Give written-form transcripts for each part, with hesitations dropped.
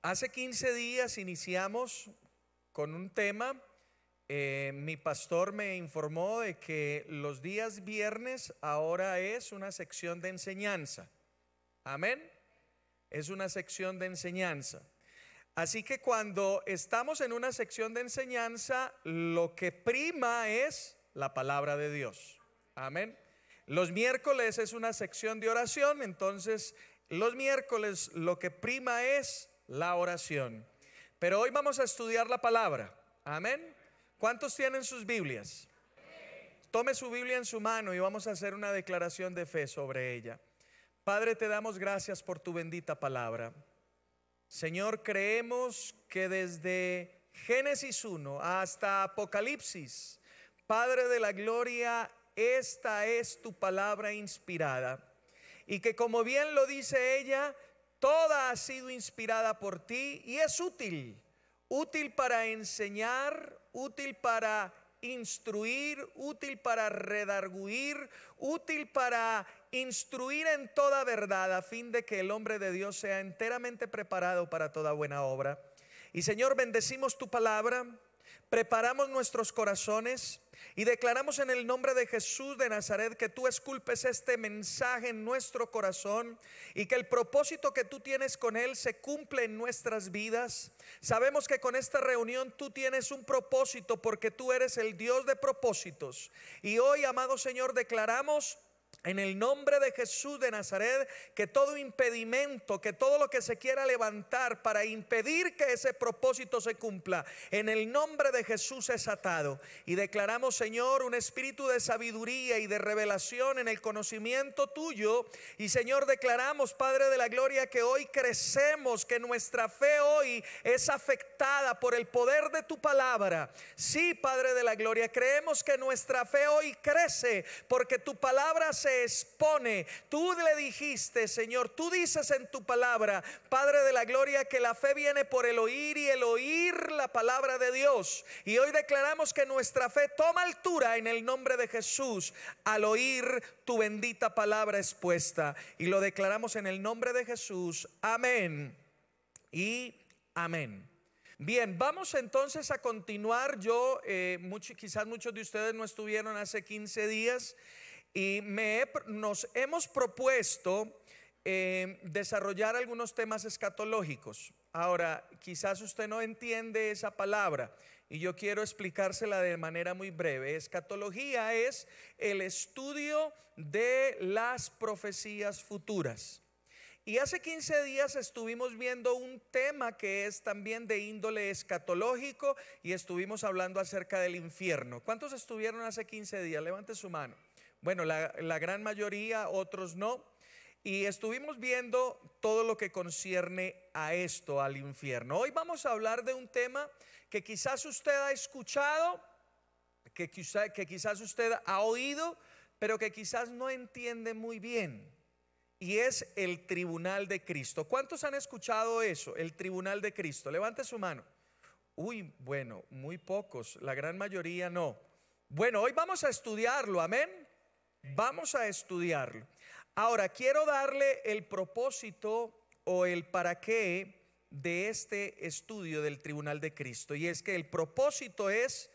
Hace 15 días iniciamos con un tema. Mi pastor me informó de que los días viernes ahora es una sección de enseñanza. Amén. Es una sección de enseñanza. Así que cuando estamos en una sección de enseñanza, lo que prima es la palabra de Dios. Amén. Los miércoles es una sección de oración, entonces los miércoles lo que prima es la oración. Pero hoy vamos a estudiar la palabra. Amén. ¿Cuántos tienen sus Biblias? Tome su Biblia en su mano y vamos a hacer una declaración de fe sobre ella. Padre, te damos gracias por tu bendita palabra. Señor, creemos que desde Génesis 1 hasta Apocalipsis, Padre de la gloria, esta es tu palabra inspirada. Y que, como bien lo dice ella, toda ha sido inspirada por ti y es útil para enseñar, útil para instruir, útil para redarguir, útil para instruir en toda verdad, a fin de que el hombre de Dios sea enteramente preparado para toda buena obra. Y Señor, bendecimos tu palabra, preparamos nuestros corazones y declaramos en el nombre de Jesús de Nazaret que tú esculpes este mensaje en nuestro corazón y que el propósito que tú tienes con él se cumple en nuestras vidas. Sabemos que con esta reunión tú tienes un propósito, porque tú eres el Dios de propósitos. Y hoy, amado Señor, declaramos en el nombre de Jesús de Nazaret que todo impedimento, que todo lo que se quiera levantar para impedir que ese propósito se cumpla, en el nombre de Jesús es atado. Y declaramos, Señor, un espíritu de sabiduría y de revelación en el conocimiento tuyo. Y Señor, declaramos, Padre de la gloria, que hoy crecemos, que nuestra fe hoy es afectada por el poder de tu palabra. Sí, Padre de la gloria, creemos que nuestra fe hoy crece porque tu palabra se expone. Tú le dijiste, Señor, tú dices en tu palabra, Padre de la gloria, que la fe viene por el oír y el oír la palabra de Dios. Y hoy declaramos que nuestra fe toma altura en el nombre de Jesús al oír tu bendita palabra expuesta. Y lo declaramos en el nombre de Jesús. Amén y amén. Bien, vamos entonces a continuar. Quizás muchos de ustedes no estuvieron hace 15 días. Y nos hemos propuesto desarrollar algunos temas escatológicos. Ahora, quizás usted no entiende esa palabra y yo quiero explicársela de manera muy breve. Escatología es el estudio de las profecías futuras. Y hace 15 días estuvimos viendo un tema que es también de índole escatológico y estuvimos hablando acerca del infierno. ¿Cuántos estuvieron hace 15 días? Levante su mano. Bueno, la gran mayoría, otros no. Y estuvimos viendo todo lo que concierne a esto, al infierno. Hoy vamos a hablar de un tema que quizás usted ha escuchado, que quizás usted ha oído, pero que quizás no entiende muy bien. Y es el tribunal de Cristo. ¿Cuántos han escuchado eso? El tribunal de Cristo. Levante su mano. Uy, bueno, muy pocos. La gran mayoría no. Bueno, hoy vamos a estudiarlo. Amén. Vamos a estudiarlo. Ahora, quiero darle el propósito o el para qué de este estudio del tribunal de Cristo. Y es que el propósito es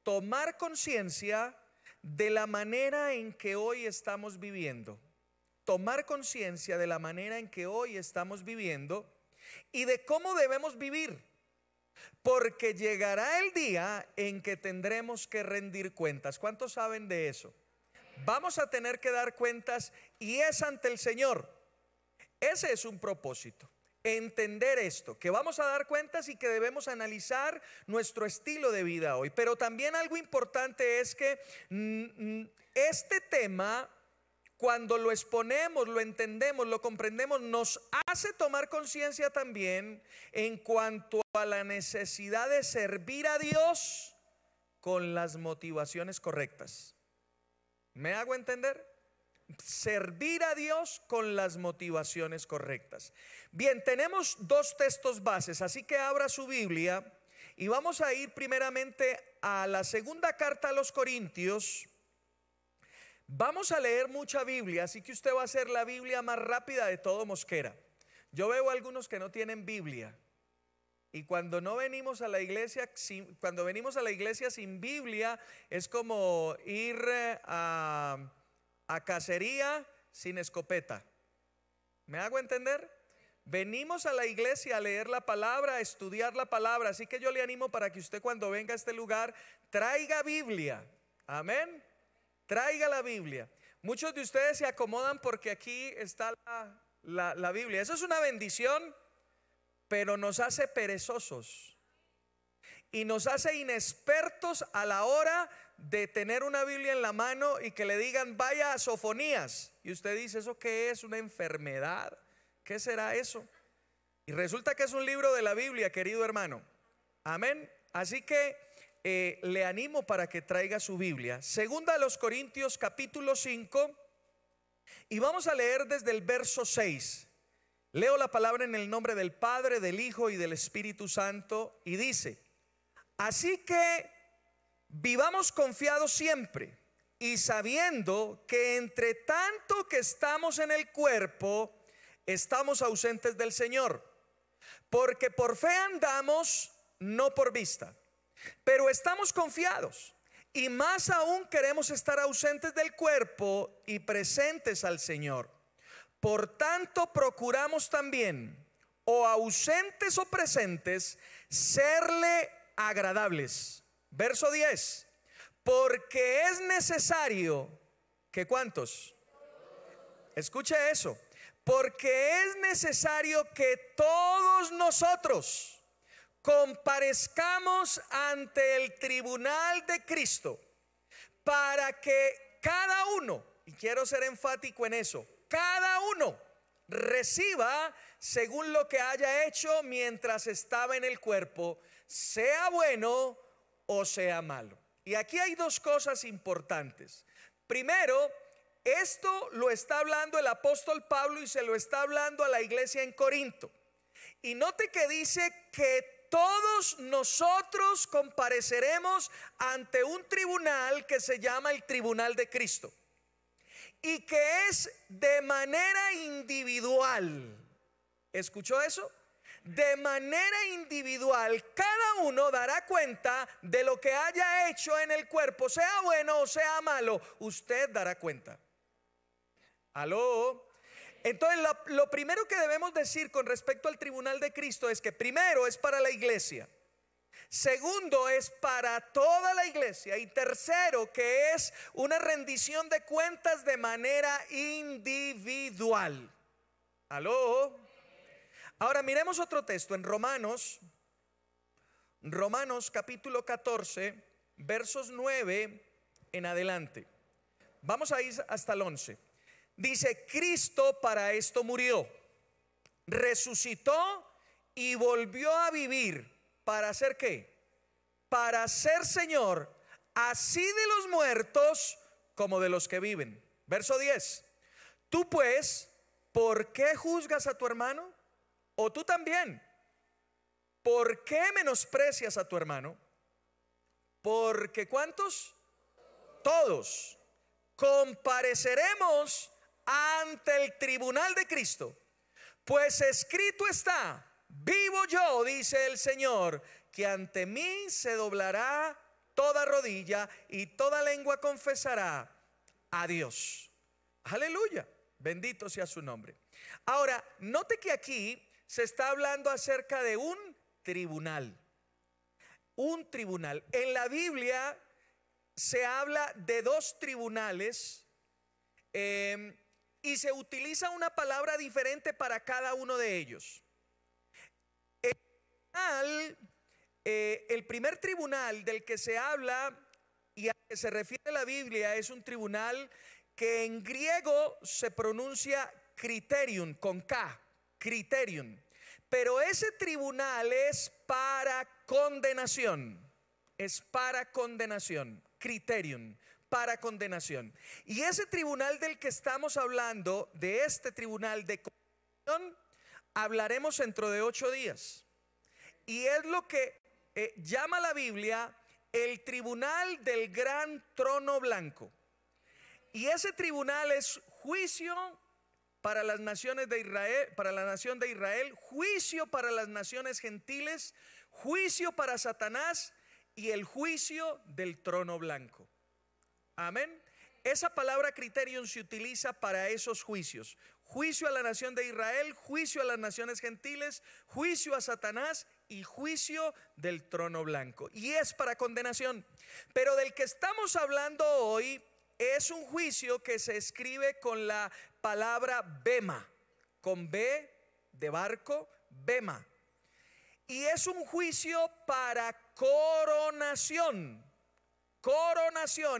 tomar conciencia de la manera en que hoy estamos viviendo. Tomar conciencia de la manera en que hoy estamos viviendo y de cómo debemos vivir. Porque llegará el día en que tendremos que rendir cuentas. ¿Cuántos saben de eso? Vamos a tener que dar cuentas y es ante el Señor. Ese es un propósito, entender esto, que vamos a dar cuentas y que debemos analizar nuestro estilo de vida hoy. Pero también algo importante es que este tema, cuando lo exponemos, lo entendemos, lo comprendemos, nos hace tomar conciencia también en cuanto a la necesidad de servir a Dios con las motivaciones correctas. ¿Me hago entender? Servir a Dios con las motivaciones correctas. Bien, tenemos dos textos bases, así que abra su Biblia y vamos a ir primeramente a la segunda carta a los Corintios. Vamos a leer mucha Biblia, así que usted va a hacer la Biblia más rápida de todo Mosquera. Yo veo algunos que no tienen Biblia Y cuando no venimos a la iglesia, cuando venimos a la iglesia sin Biblia, es como ir a cacería sin escopeta. ¿Me hago entender? Venimos a la iglesia a leer la palabra, a estudiar la palabra. Así que yo le animo para que usted, cuando venga a este lugar, traiga Biblia. Amén. Traiga la Biblia. Muchos de ustedes se acomodan porque aquí está la Biblia. Eso es una bendición, pero nos hace perezosos y nos hace inexpertos a la hora de tener una Biblia en la mano y que le digan vaya a Sofonías. Y usted dice, ¿eso qué es? ¿Una enfermedad? ¿Qué será eso? Y resulta que es un libro de la Biblia, querido hermano. Amén. Así que le animo para que traiga su Biblia. Segunda a los Corintios capítulo 5, y vamos a leer desde el verso 6. Leo la palabra en el nombre del Padre, del Hijo y del Espíritu Santo, y dice: así que vivamos confiados siempre, y sabiendo que entre tanto que estamos en el cuerpo, estamos ausentes del Señor, porque por fe andamos, no por vista. Pero estamos confiados, y más aún queremos estar ausentes del cuerpo y presentes al Señor. Por tanto, procuramos también, o ausentes o presentes, serle agradables. Verso 10. Porque es necesario que, ¿cuántos? Escuche eso. Porque es necesario que todos nosotros comparezcamos ante el tribunal de Cristo, para que cada uno, y quiero ser enfático en eso, cada uno reciba según lo que haya hecho mientras estaba en el cuerpo, sea bueno o sea malo. Y aquí hay dos cosas importantes. Primero, esto lo está hablando el apóstol Pablo y se lo está hablando a la iglesia en Corinto. Y note que dice que todos nosotros compareceremos ante un tribunal que se llama el tribunal de Cristo, y que es de manera individual. ¿Escuchó eso? De manera individual, cada uno dará cuenta de lo que haya hecho en el cuerpo, sea bueno o sea malo. Usted dará cuenta. ¿Aló? Entonces lo primero que debemos decir con respecto al tribunal de Cristo es que primero es para la iglesia, segundo es para toda la iglesia, y tercero que es una rendición de cuentas de manera individual. ¿Aló? Ahora miremos otro texto en Romanos capítulo 14, versos 9 en adelante. Vamos a ir hasta el 11. Dice: Cristo para esto murió, resucitó y volvió a vivir. ¿Para hacer qué? Para ser Señor, así de los muertos como de los que viven. Verso 10. Tú pues, ¿por qué juzgas a tu hermano? O tú también, ¿por qué menosprecias a tu hermano? Porque ¿cuántos? Todos compareceremos ante el tribunal de Cristo, pues escrito está: vivo yo, dice el Señor, que ante mí se doblará toda rodilla y toda lengua confesará a Dios. Aleluya, bendito sea su nombre. Ahora, note que aquí se está hablando acerca de un tribunal. Un tribunal. En la Biblia se habla de dos tribunales, y se utiliza una palabra diferente para cada uno de ellos. El primer tribunal del que se habla y a que se refiere la Biblia es un tribunal que en griego se pronuncia criterium, con K, criterium. Pero ese tribunal es para condenación. Es para condenación, criterium, para condenación. Y ese tribunal del que estamos hablando, de este tribunal de condenación, hablaremos dentro de 8 días. Y es lo que llama la Biblia el tribunal del gran trono blanco. Y ese tribunal es juicio para las naciones de Israel, para la nación de Israel, juicio para las naciones gentiles, juicio para Satanás y el juicio del trono blanco. Amén. Esa palabra criterion se utiliza para esos juicios. Juicio a la nación de Israel, juicio a las naciones gentiles, juicio a Satanás y juicio del trono blanco. Y es para condenación. Pero del que estamos hablando hoy es un juicio que se escribe con la palabra bema, con B de barco, bema. Y es un juicio para coronación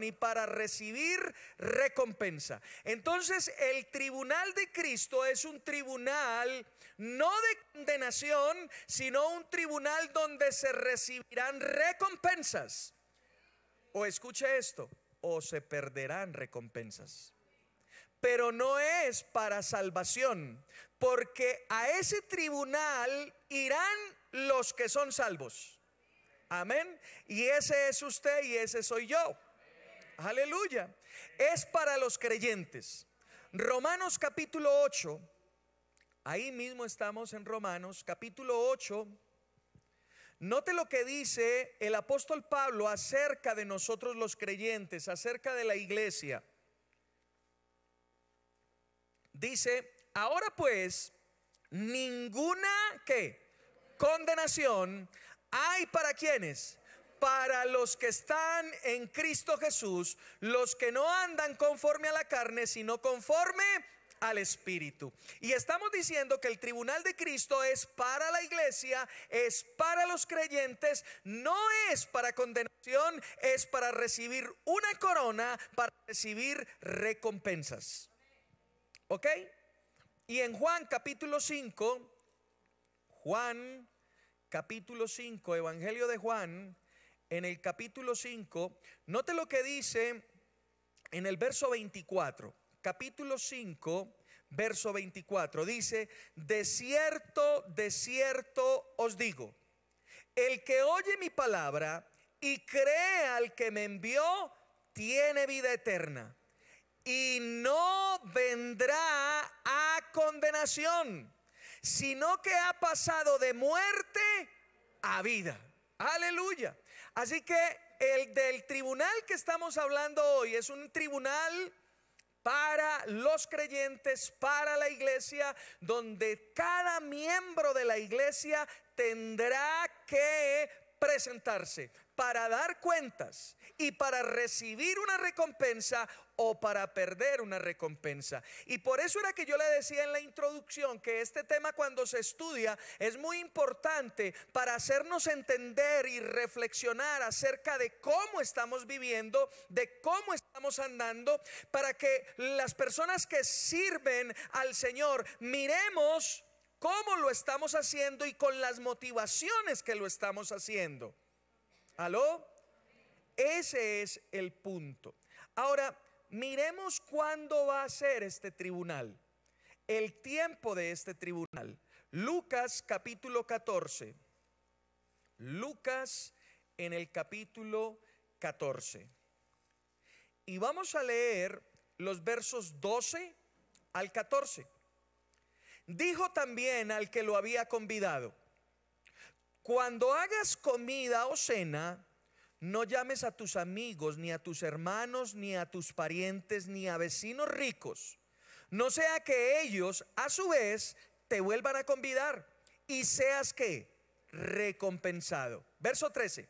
y para recibir recompensa. Entonces el tribunal de Cristo es un tribunal no de condenación, sino un tribunal donde se recibirán recompensas. O escuche esto, o se perderán recompensas. Pero no es para salvación, porque a ese tribunal irán los que son salvos. Amén. Y ese es usted y ese soy yo. Aleluya. Es para los creyentes. Romanos capítulo 8. Ahí mismo estamos en Romanos capítulo 8. Note lo que dice el apóstol Pablo acerca de nosotros los creyentes, acerca de la iglesia. Dice: ahora pues, ninguna ¿qué? Condenación hay para quienes, para los que están en Cristo Jesús, los que no andan conforme a la carne, sino conforme al Espíritu. Y estamos diciendo que el tribunal de Cristo es para la iglesia, es para los creyentes, no es para condenación, es para recibir una corona, para recibir recompensas. ¿Ok? Y en Juan capítulo 5, Evangelio de Juan, en el capítulo 5, note lo que dice en el verso 24. Capítulo 5, verso 24, dice: de cierto os digo, el que oye mi palabra y cree al que me envió, tiene vida eterna y no vendrá a condenación, sino que ha pasado de muerte a vida. Aleluya. Así que el del tribunal que estamos hablando hoy es un tribunal para los creyentes, para la iglesia, donde cada miembro de la iglesia tendrá que presentarse para dar cuentas y para recibir una recompensa o para perder una recompensa. Y por eso era que yo le decía en la introducción que este tema, cuando se estudia, es muy importante para hacernos entender y reflexionar acerca de cómo estamos viviendo, de cómo estamos andando, para que las personas que sirven al Señor miremos cómo lo estamos haciendo y con las motivaciones que lo estamos haciendo. ¿Aló? Ese es el punto. Ahora, miremos cuándo va a ser este tribunal, el tiempo de este tribunal. Lucas capítulo 14. Lucas en el capítulo 14. Y vamos a leer los versos 12 al 14. Dijo también al que lo había convidado: cuando hagas comida o cena, no llames a tus amigos, ni a tus hermanos, ni a tus parientes, ni a vecinos ricos, no sea que ellos a su vez te vuelvan a convidar y seas ¿qué? Recompensado. Verso 13.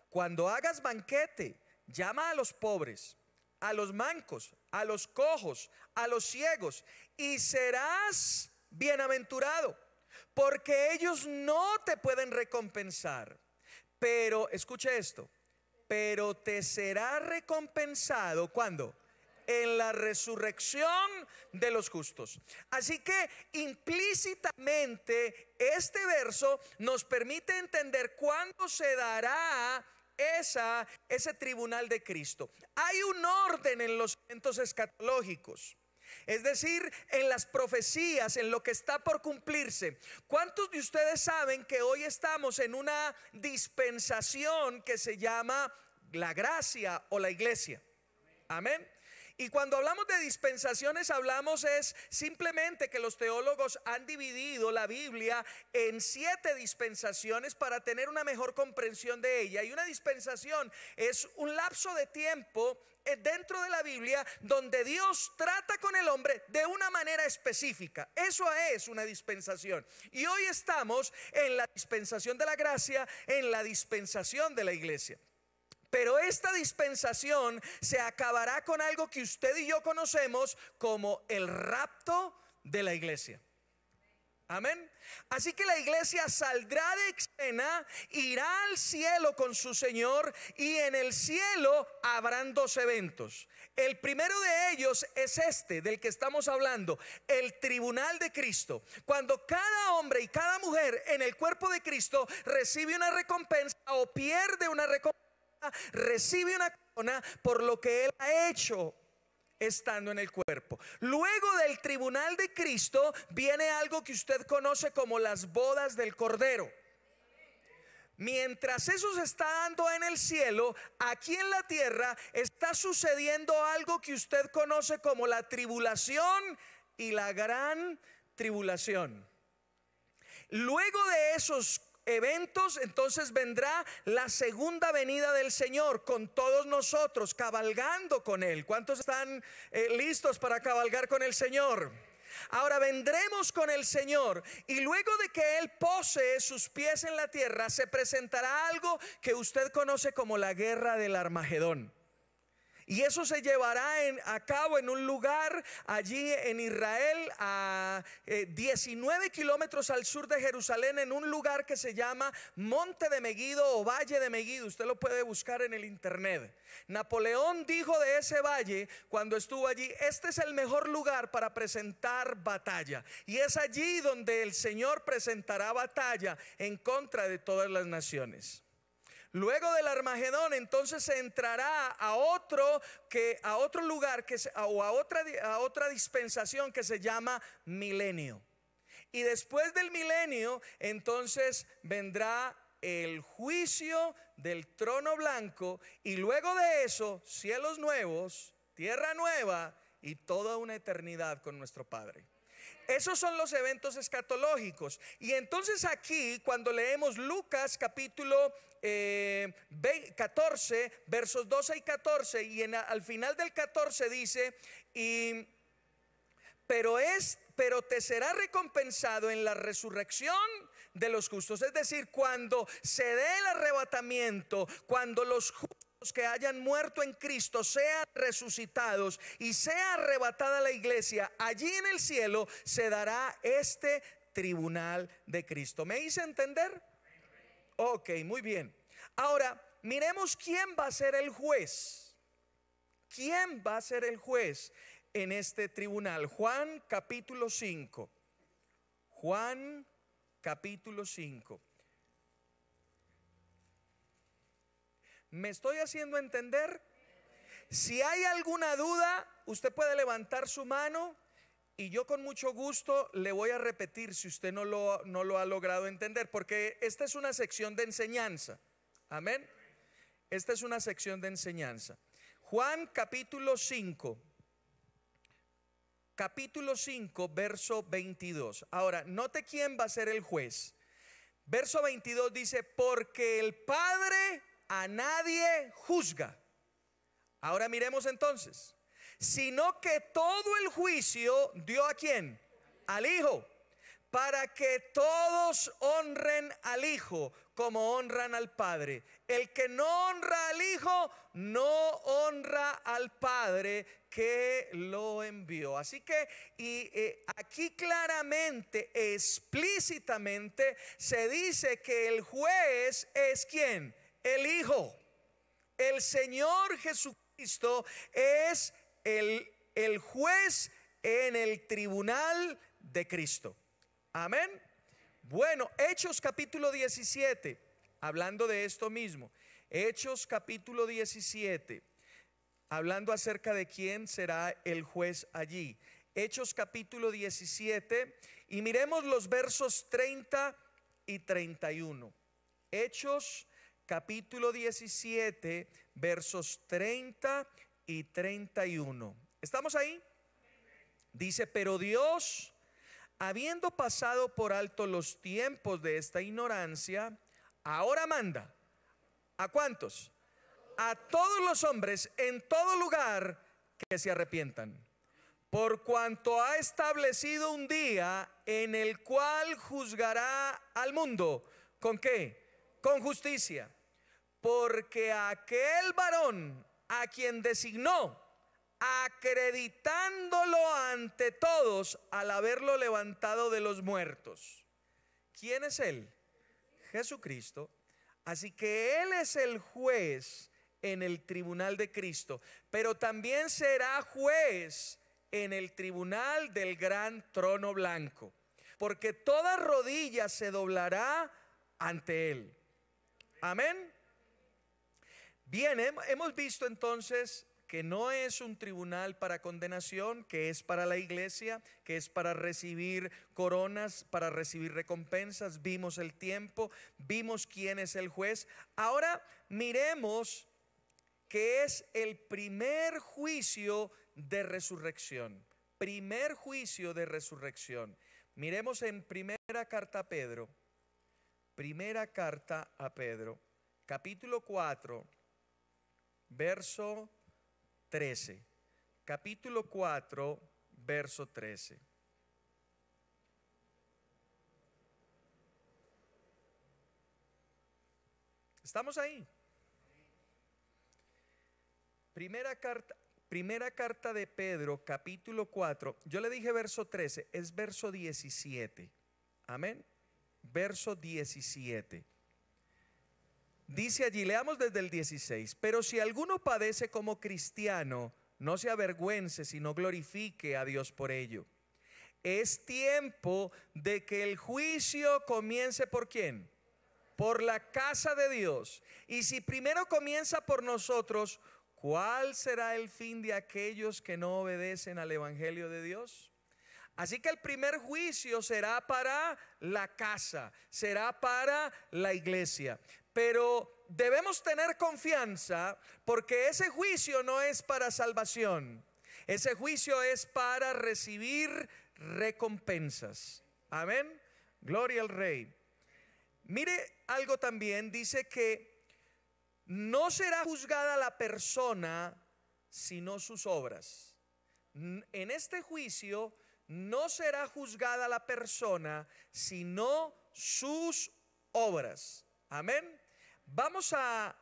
Cuando hagas banquete, llama a los pobres, a los mancos, a los cojos, a los ciegos, y serás bienaventurado, porque ellos no te pueden recompensar. Pero, escuche esto, pero te será recompensado, ¿cuándo? En la resurrección de los justos. Así que implícitamente este verso nos permite entender cuándo se dará ese tribunal de Cristo. Hay un orden en los eventos escatológicos, es decir, en las profecías, en lo que está por cumplirse. ¿Cuántos de ustedes saben que hoy estamos en una dispensación que se llama la gracia o la iglesia? Amén. Y cuando hablamos de dispensaciones, hablamos es simplemente que los teólogos han dividido la Biblia en 7 dispensaciones para tener una mejor comprensión de ella. Y una dispensación es un lapso de tiempo dentro de la Biblia donde Dios trata con el hombre de una manera específica. Eso es una dispensación. Y hoy estamos en la dispensación de la gracia, en la dispensación de la iglesia. Pero esta dispensación se acabará con algo que usted y yo conocemos como el rapto de la iglesia. Amén. Así que la iglesia saldrá de escena, irá al cielo con su Señor, y en el cielo habrán 2 eventos. El primero de ellos es este del que estamos hablando, el tribunal de Cristo. Cuando cada hombre y cada mujer en el cuerpo de Cristo recibe una recompensa o pierde una recompensa, recibe una corona por lo que él ha hecho estando en el cuerpo. Luego del tribunal de Cristo viene algo que usted conoce como las bodas del Cordero. Mientras eso se está dando en el cielo, aquí en la tierra está sucediendo algo que usted conoce como la tribulación y la gran tribulación. Luego de esos eventos, entonces vendrá la segunda venida del Señor con todos nosotros, cabalgando con Él. ¿Cuántos están listos para cabalgar con el Señor? Ahora vendremos con el Señor, y luego de que Él pose sus pies en la tierra, se presentará algo que usted conoce como la guerra del Armagedón. Y eso se llevará a cabo en un lugar allí en Israel, a 19 kilómetros al sur de Jerusalén, en un lugar que se llama Monte de Megido o Valle de Megido. Usted lo puede buscar en el internet. Napoleón dijo de ese valle cuando estuvo allí: este es el mejor lugar para presentar batalla. Y es allí donde el Señor presentará batalla en contra de todas las naciones. Luego del Armagedón, entonces se entrará a otro lugar a otra dispensación que se llama milenio. Y después del milenio, entonces vendrá el juicio del trono blanco, y luego de eso, cielos nuevos, tierra nueva y toda una eternidad con nuestro Padre. Esos son los eventos escatológicos. Y entonces aquí, cuando leemos Lucas capítulo 14, versos 12 y 14, y al final del 14 dice: pero te será recompensado en la resurrección de los justos. Es decir, cuando se dé el arrebatamiento, cuando los justos que hayan muerto en Cristo sean resucitados y sea arrebatada la iglesia, allí en el cielo se dará este tribunal de Cristo. ¿Me hice entender? Ok, muy bien. Ahora miremos quién va a ser el juez. ¿Quién va a ser el juez en este tribunal? Juan capítulo 5. Juan capítulo 5. ¿Me estoy haciendo entender? Si hay alguna duda, usted puede levantar su mano y yo con mucho gusto le voy a repetir si usted no lo ha logrado entender, porque esta es una sección de enseñanza. Amén. Esta es una sección de enseñanza. Juan capítulo 5. Capítulo 5, verso 22. Ahora, note quién va a ser el juez. Verso 22 dice: porque el Padre a nadie juzga. Ahora miremos entonces: sino que todo el juicio dio ¿a quién? Al Hijo, para que todos honren al Hijo como honran al Padre. El que no honra al Hijo no honra al Padre que lo envió. Así que aquí claramente, explícitamente se dice que el juez es ¿quién? El Hijo. El Señor Jesucristo es el juez en el tribunal de Cristo. Amén. Bueno, Hechos capítulo 17, hablando de esto mismo. Hechos capítulo 17, hablando acerca de quién será el juez allí. Hechos capítulo 17, y miremos los versos 30 y 31. Hechos capítulo 17, versos 30 y 31. ¿Estamos ahí? Dice, pero Dios, habiendo pasado por alto los tiempos de esta ignorancia, ahora manda. ¿A cuántos? A todos los hombres en todo lugar que se arrepientan, por cuanto ha establecido un día en el cual juzgará al mundo. ¿Con qué? Con justicia. Porque aquel varón a quien designó, acreditándolo ante todos al haberlo levantado de los muertos. ¿Quién es él? Jesucristo. Así que él es el juez en el tribunal de Cristo, pero también será juez en el tribunal del gran trono blanco, porque toda rodilla se doblará ante él. Amén. Bien, hemos visto entonces que no es un tribunal para condenación, que es para la iglesia, que es para recibir coronas, para recibir recompensas. Vimos el tiempo, vimos quién es el juez. Ahora miremos que es el primer juicio de resurrección. Primer juicio de resurrección. Miremos en primera carta a Pedro. Primera carta a Pedro, capítulo 4, verso 13. Capítulo 4, verso 13. ¿Estamos ahí? Primera carta de Pedro, capítulo 4. Yo le dije verso 13, es verso 17. Amén. Verso 17. Dice allí, leamos desde el 16. Pero si alguno padece como cristiano, no se avergüence, sino glorifique a Dios por ello. Es tiempo de que el juicio comience ¿por quién? Por la casa de Dios. Y si primero comienza por nosotros, ¿cuál será el fin de aquellos que no obedecen al evangelio de Dios? Así que el primer juicio será para la casa, será para la iglesia. Pero debemos tener confianza, porque ese juicio no es para salvación. Ese juicio es para recibir recompensas. Amén. Gloria al Rey. Mire algo también, dice que no será juzgada la persona sino sus obras. En este juicio no será juzgada la persona sino sus obras. Amén. Vamos a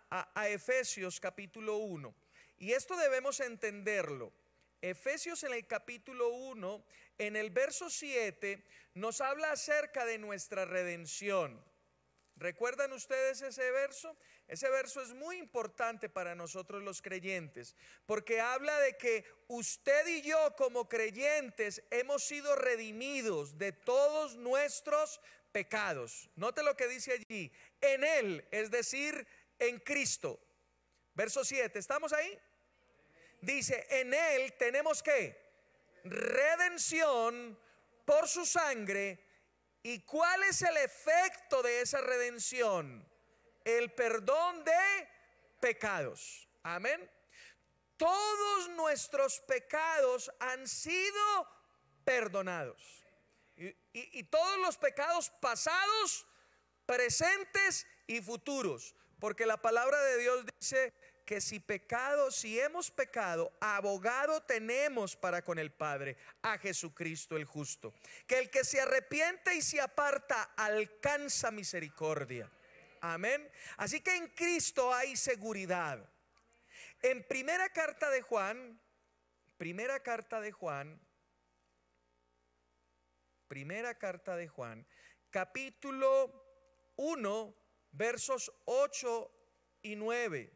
Efesios capítulo 1. Y esto debemos entenderlo. Efesios en el capítulo 1, en el verso 7, nos habla acerca de nuestra redención. ¿Recuerdan ustedes ese verso? Ese verso es muy importante para nosotros los creyentes, porque habla de que usted y yo como creyentes hemos sido redimidos de todos nuestros pecados. Note lo que dice allí, en Él, es decir, en Cristo. Verso 7, ¿estamos ahí? Dice, en Él tenemos ¿qué? Redención por su sangre. ¿Y cuál es el efecto de esa redención? El perdón de pecados. Amén. Todos nuestros pecados han sido perdonados. Y todos los pecados pasados, presentes y futuros. Porque la palabra de Dios dice que si hemos pecado, abogado tenemos para con el Padre, a Jesucristo el justo. Que el que se arrepiente y se aparta alcanza misericordia. Amén. Así que en Cristo hay seguridad. En primera carta de Juan, capítulo 1, versos 8 y 9.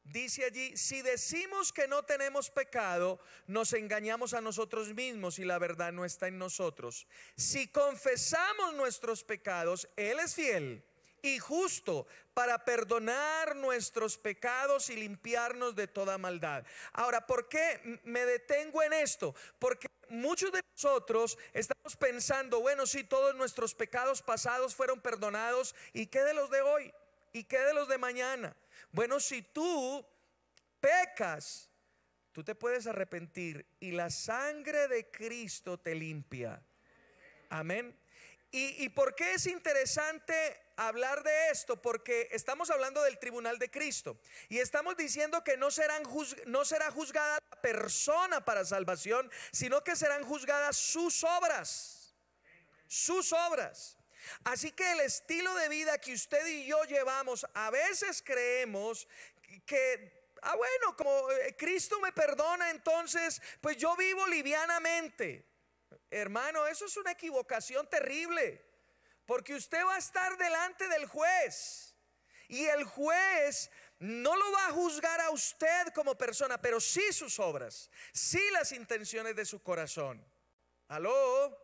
Dice allí, si decimos que no tenemos pecado, nos engañamos a nosotros mismos y la verdad no está en nosotros. Si confesamos nuestros pecados, Él es fiel y justo para perdonar nuestros pecados y limpiarnos de toda maldad. Ahora, ¿por qué me detengo en esto? Porque muchos de nosotros estamos pensando, bueno, sí, todos nuestros pecados pasados fueron perdonados, ¿y qué de los de hoy? ¿Y qué de los de mañana? Bueno, si tú pecas Tú te puedes arrepentir y la sangre de Cristo te limpia. Amén. ¿Y por qué es interesante hablar de esto? Porque estamos hablando del tribunal de Cristo y estamos diciendo que no será juzgada la persona para salvación, sino que serán juzgadas sus obras. Sus obras. Así que el estilo de vida que usted y yo llevamos, a veces creemos que bueno, como Cristo me perdona, entonces pues yo vivo livianamente. Hermano, eso es una equivocación terrible, porque usted va a estar delante del juez y el juez no lo va a juzgar a usted como persona, pero sí sus obras, sí las intenciones de su corazón. ¿Aló?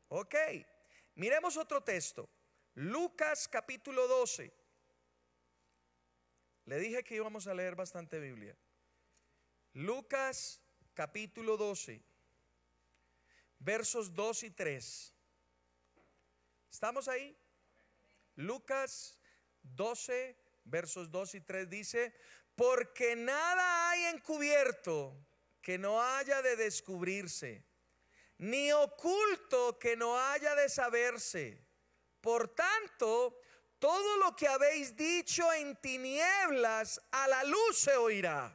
Ok, miremos otro texto. Lucas capítulo 12. Le dije que íbamos a leer bastante Biblia. Lucas capítulo 12, versos 2 y 3. ¿Estamos ahí? Lucas 12, versos 2 y 3 dice: porque nada hay encubierto que no haya de descubrirse, ni oculto que no haya de saberse. Por tanto, todo lo que habéis dicho en tinieblas, a la luz se oirá.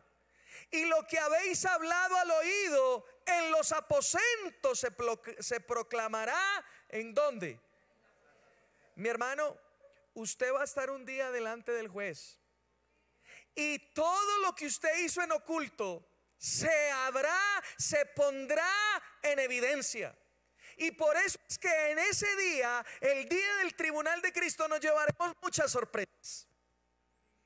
Y lo que habéis hablado al oído, en los aposentos se proclamará. ¿En dónde? Mi hermano, usted va a estar un día delante del juez. Y todo lo que usted hizo en oculto se pondrá en evidencia. Y por eso es que en ese día, el día del tribunal de Cristo, nos llevaremos muchas sorpresas.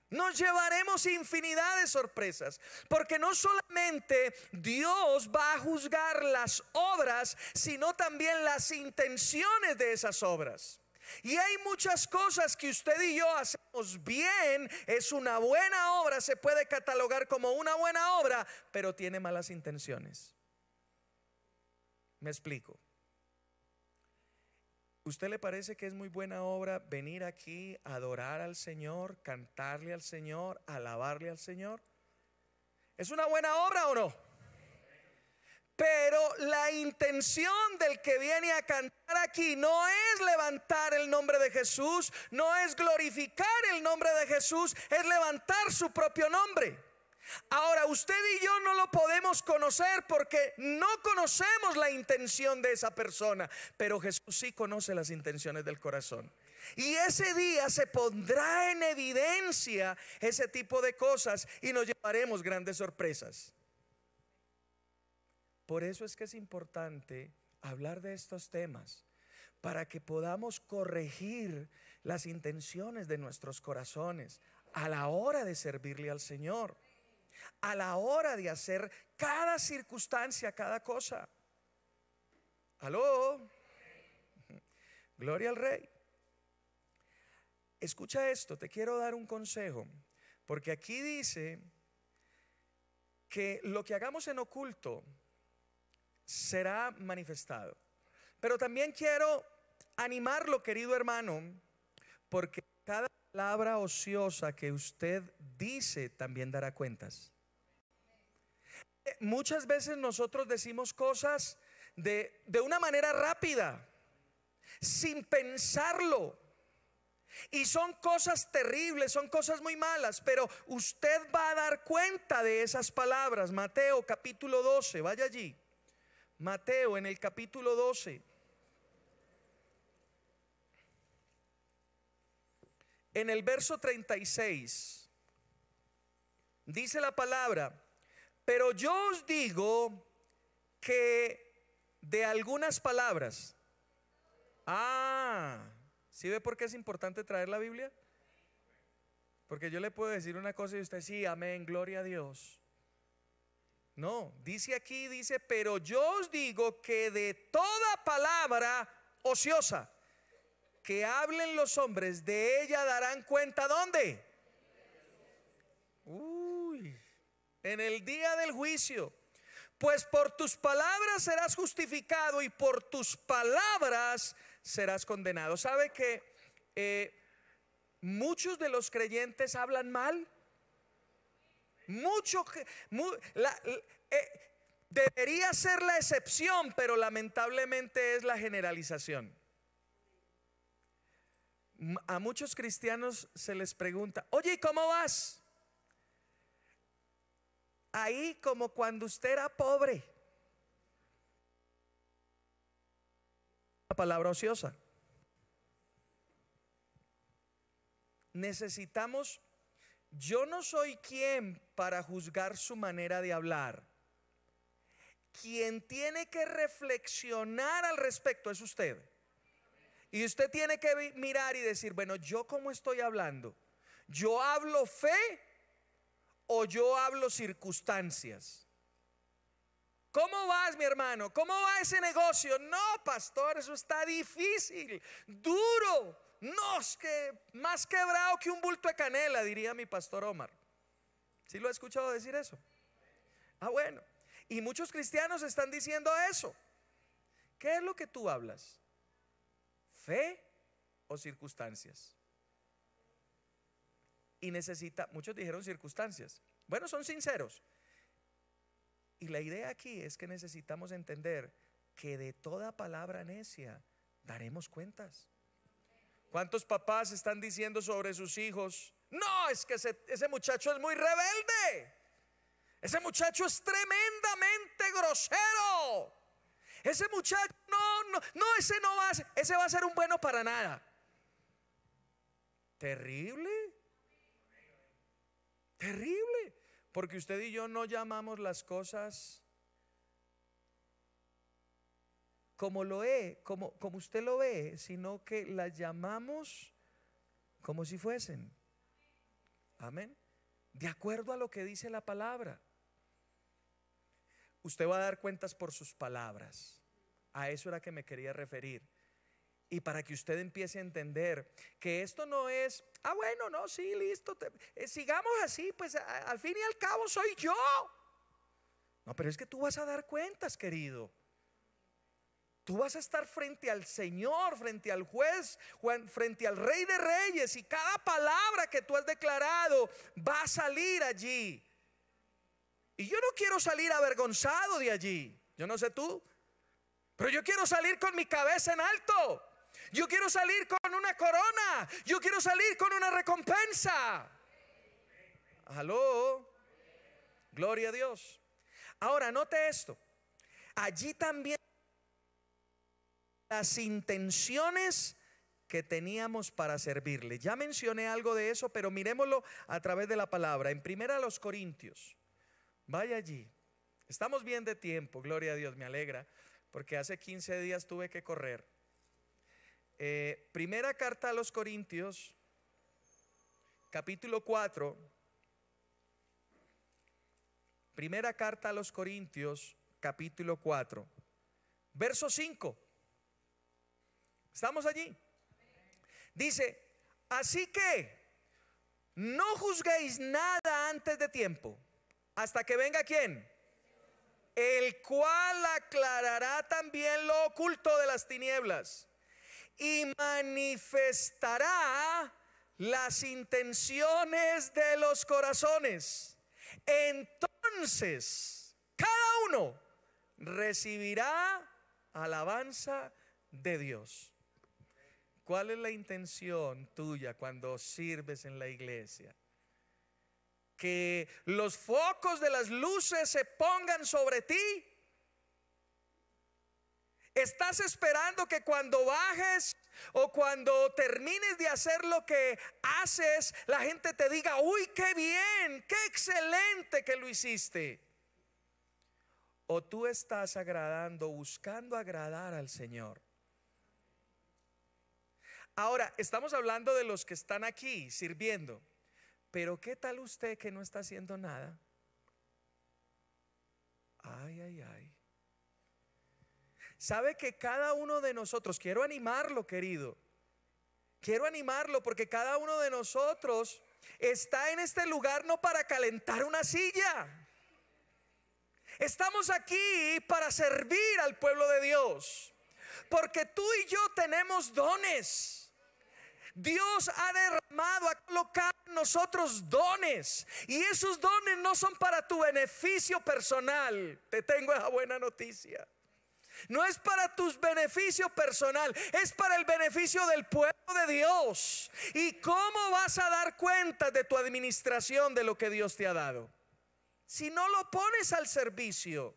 Nos llevaremos infinidad de sorpresas, porque no solamente Dios va a juzgar las obras, sino también las intenciones de esas obras. Y hay muchas cosas que usted y yo hacemos bien, es una buena obra, se puede catalogar como una buena obra, pero tiene malas intenciones. Me explico. ¿Usted le parece que es muy buena obra venir aquí a adorar al Señor, cantarle al Señor, alabarle al Señor? ¿Es una buena obra o no? Pero la intención del que viene a cantar aquí no es levantar el nombre de Jesús, no es glorificar el nombre de Jesús, es levantar su propio nombre. Ahora, usted y yo no lo podemos conocer porque no conocemos la intención de esa persona, pero Jesús sí conoce las intenciones del corazón. Y ese día se pondrá en evidencia ese tipo de cosas y nos llevaremos grandes sorpresas. Por eso es que es importante hablar de estos temas, para que podamos corregir las intenciones de nuestros corazones a la hora de servirle al Señor, a la hora de hacer cada circunstancia, cada cosa. ¿Aló? Gloria al Rey. Escucha esto, te quiero dar un consejo, porque aquí dice que lo que hagamos en oculto será manifestado. Pero también quiero animarlo, querido hermano, porque cada palabra ociosa que usted dice también dará cuentas. Muchas veces nosotros decimos cosas de una manera rápida, sin pensarlo, y son cosas terribles, son cosas muy malas, pero usted va a dar cuenta de esas palabras. Mateo capítulo 12, vaya allí. Mateo en el capítulo 12. En el verso 36 dice la palabra: pero yo os digo que de algunas palabras. ¿Sí ve por qué es importante traer la Biblia? Porque yo le puedo decir una cosa y usted sí, amén, gloria a Dios. No, dice aquí, dice: pero yo os digo que de toda palabra ociosa que hablen los hombres, de ella darán cuenta. ¿Dónde? En el día del juicio. Pues por tus palabras serás justificado y por tus palabras serás condenado. ¿Sabe que muchos de los creyentes hablan mal? Mucho, debería ser la excepción, pero lamentablemente es la generalización. A muchos cristianos se les pregunta: oye, ¿y cómo vas? Ahí como cuando usted era pobre. La palabra ociosa. Necesitamos, yo no soy quien para juzgar su manera de hablar. Quien tiene que reflexionar al respecto es usted. Y usted tiene que mirar y decir: bueno, ¿yo cómo estoy hablando? ¿Yo hablo fe o yo hablo circunstancias? ¿Cómo vas, mi hermano? ¿Cómo va ese negocio? No, pastor, eso está difícil, duro. No, es que más quebrado que un bulto de canela, diría mi pastor Omar. ¿Sí lo he escuchado decir eso? Ah, bueno. Y muchos cristianos están diciendo eso. ¿Qué es lo que tú hablas? ¿Fe o circunstancias? Y muchos dijeron circunstancias. Bueno, son sinceros. Y la idea aquí es que necesitamos entender que de toda palabra necia daremos cuentas. ¿Cuántos papás están diciendo sobre sus hijos: no, es que ese muchacho es muy rebelde, ese muchacho es tremendamente grosero, ese muchacho ese va a ser un bueno para nada? Terrible, terrible. Porque usted y yo no llamamos las cosas como usted lo ve, sino que las llamamos como si fuesen. Amén. De acuerdo a lo que dice la palabra. Usted va a dar cuentas por sus palabras. A eso era que me quería referir. Y para que usted empiece a entender que esto no es: ah, bueno, no, sí, listo, sigamos así, pues al fin y al cabo soy yo. No, pero es que tú vas a dar cuentas, querido. Tú vas a estar frente al Señor, frente al juez, frente al Rey de Reyes, y cada palabra que tú has declarado va a salir allí. Y yo no quiero salir avergonzado de allí. Yo no sé tú, pero yo quiero salir con mi cabeza en alto. Yo quiero salir con una corona. Yo quiero salir con una recompensa. Aló. Gloria a Dios. Ahora note esto. Allí también las intenciones que teníamos para servirle. Ya mencioné algo de eso, pero miremoslo a través de la palabra. En 1 Corintios. Vaya allí. Estamos bien de tiempo, gloria a Dios, me alegra, porque hace 15 días tuve que correr. Primera carta a los Corintios, capítulo 4. Primera carta a los Corintios, capítulo 4, verso 5. ¿Estamos allí? Dice: así que no juzguéis nada antes de tiempo, hasta que venga ¿quién? El cual aclarará también lo oculto de las tinieblas y manifestará las intenciones de los corazones. Entonces cada uno recibirá alabanza de Dios. ¿Cuál es la intención tuya cuando sirves en la iglesia? Que los focos de las luces se pongan sobre ti. ¿Estás esperando que cuando bajes o cuando termines de hacer lo que haces, la gente te diga: uy, qué bien, qué excelente que lo hiciste? ¿O tú estás buscando agradar al Señor? Ahora, estamos hablando de los que están aquí sirviendo. Pero ¿qué tal usted que no está haciendo nada? Ay, ay, ay. Sabe que cada uno de nosotros, quiero animarlo, querido, quiero animarlo, porque cada uno de nosotros está en este lugar no para calentar una silla. Estamos aquí para servir al pueblo de Dios, porque tú y yo tenemos dones Dios ha derramado, ha colocado en nosotros dones, y esos dones no son para tu beneficio personal. Te tengo esa buena noticia. No es para tu beneficio personal, es para el beneficio del pueblo de Dios. ¿Y cómo vas a dar cuenta de tu administración de lo que Dios te ha dado? Si no lo pones al servicio.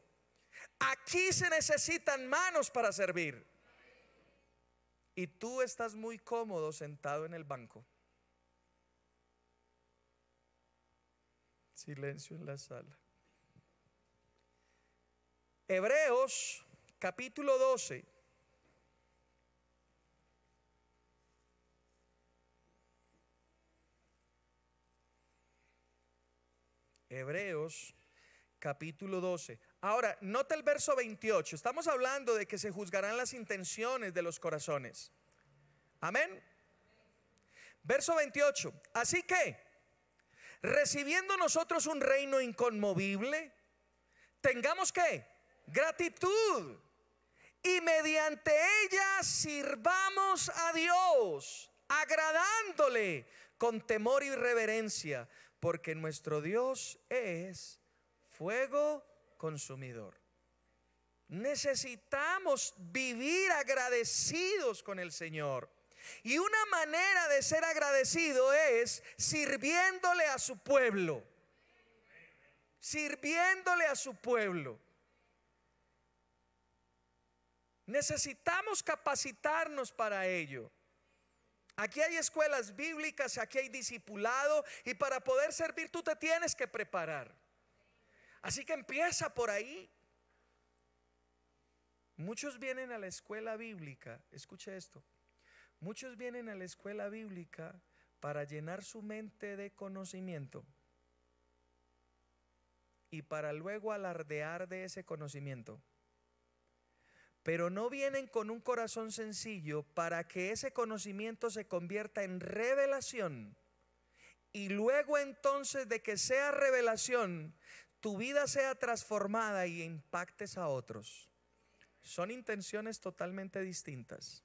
Aquí se necesitan manos para servir. Y tú estás muy cómodo sentado en el banco. Silencio en la sala. Hebreos capítulo 12. Hebreos capítulo 12. Ahora, nota el verso 28. Estamos hablando de que se juzgarán las intenciones de los corazones. Amén. Verso 28. Así que, recibiendo nosotros un reino inconmovible, tengamos que gratitud, y mediante ella sirvamos a Dios, agradándole con temor y reverencia, porque nuestro Dios es fuego consumidor. Necesitamos vivir agradecidos con el Señor. Y una manera de ser agradecido es sirviéndole a su pueblo. Sirviéndole a su pueblo. Necesitamos capacitarnos para ello. Aquí hay escuelas bíblicas, aquí hay discipulado, y para poder servir tú te tienes que preparar. Así que empieza por ahí. Muchos vienen a la escuela bíblica, escuche esto, muchos vienen a la escuela bíblica para llenar su mente de conocimiento y para luego alardear de ese conocimiento. Pero no vienen con un corazón sencillo para que ese conocimiento se convierta en revelación. Y luego entonces de que sea revelación, tu vida sea transformada y impactes a otros. Son intenciones totalmente distintas.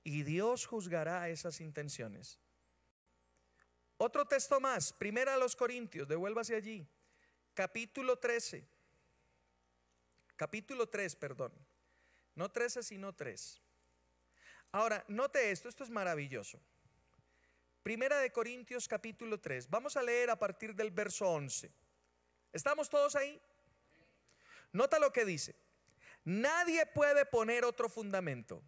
Y Dios juzgará esas intenciones. Otro texto más, Primera a los Corintios, devuélvase allí. Capítulo 13. Capítulo 3, perdón. No 13, sino 3. Ahora, note esto es maravilloso. Primera de Corintios capítulo 3. Vamos a leer a partir del verso 11. ¿Estamos todos ahí? Nota lo que dice. Nadie puede poner otro fundamento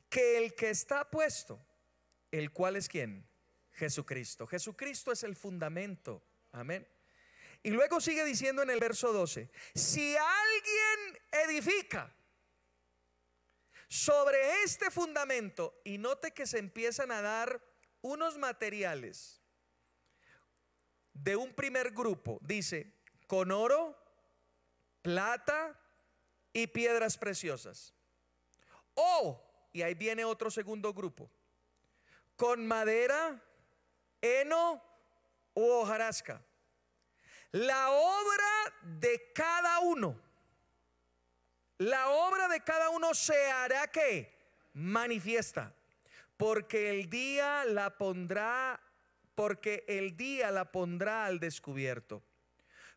que el que está puesto, el cual es ¿quién? Jesucristo. Jesucristo es el fundamento. Amén. Y luego sigue diciendo en el verso 12, si alguien edifica sobre este fundamento, y note que se empiezan a dar unos materiales de un primer grupo, dice, con oro, plata y piedras preciosas. Y ahí viene otro segundo grupo, con madera, heno u hojarasca. La obra de cada uno, se hará que manifiesta, porque el día la pondrá al descubierto.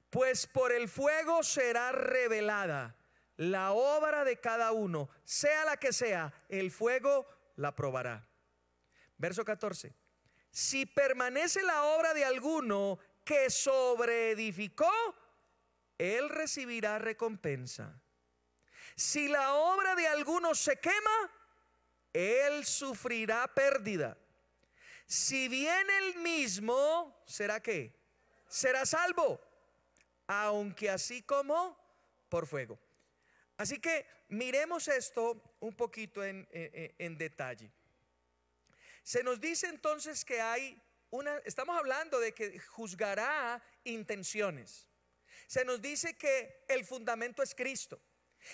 Pues por el fuego será revelada la obra de cada uno, sea la que sea, el fuego la probará. Verso 14. Si permanece la obra de alguno que sobreedificó, él recibirá recompensa. Si la obra de alguno se quema, él sufrirá pérdida. Si bien él mismo, ¿será qué? Será salvo, aunque así como por fuego. Así que miremos esto un poquito en detalle. Se nos dice entonces que estamos hablando de que juzgará intenciones. Se nos dice que el fundamento es Cristo,